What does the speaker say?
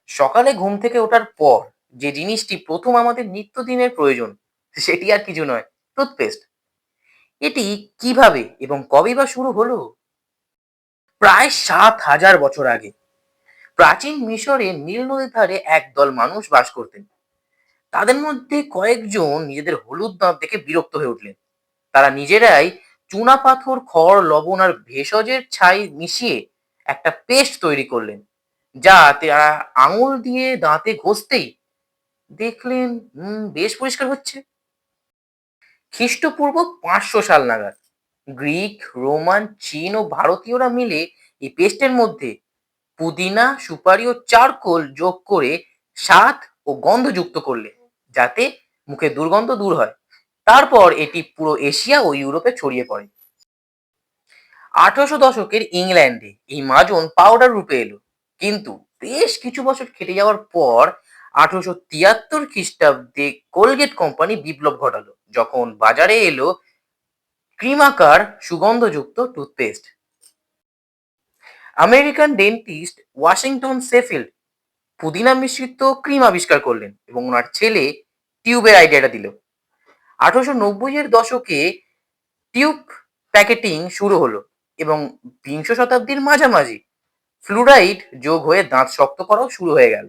সকালে ঘুম থেকে ওঠার পর যে জিনিসটি প্রথম আমাদের নিত্যদিনের প্রয়োজন, সেটি আর কিছু নয়, টুথপেস্ট। এটি কিভাবে এবং কবেই বা শুরু হলো? প্রায় ৭,০০০ বছর আগে প্রাচীন মিশরে নীল নদীর ধারে একদল মানুষ বাস করতেন। তাদের মধ্যে কয়েকজন নিজেদের হলুদ দাঁত দেখে বিরক্ত হয়ে উঠলেন। তারা নিজেরাই চুনা পাথর, খড়, লবণ আর ভেষজের ছাই মিশিয়ে একটা পেস্ট তৈরি করলেন, যা তারা আঙুল দিয়ে দাঁতে ঘষতেই দেখলেন বেশ পরিষ্কার হচ্ছে। খ্রিস্টপূর্ব ৫০০ সাল নাগাদ গ্রিক, রোমান, চীন ও ভারতীয়রা মিলে এই পেস্টের মধ্যে পুদিনা, সুপারি ও চারকোল যোগ করে স্বাদ ও গন্ধ যুক্ত করলে, যাতে মুখে দুর্গন্ধ দূর হয়। তারপর এটি পুরো এশিয়া ও ইউরোপে ছড়িয়ে পড়ে। ১৮০০ দশকের ইংল্যান্ডে এই মাজন পাউডার রূপে এলো, কিন্তু বেশ কিছু বছর কেটে যাওয়ার পর ১৮৭৩ খ্রিস্টাব্দে কোলগেট কোম্পানি বিপ্লব ঘটালো, যখন বাজারে এলো ক্রিমাকার সুগন্ধযুক্ত toothpaste. American dentist Washington Sheffield পুদিনা মিশ্রিত ক্রিম আবিষ্কার করলেন এবং ওনার ছেলে টিউবের আইডিয়াটা দিল। ১৮৯০ এর দশকে টিউব প্যাকেটিং শুরু হলো এবং বিংশ শতাব্দীর মাঝামাঝি ফ্লুরাইড যোগ হয়ে দাঁত শক্ত করাও শুরু হয়ে গেল।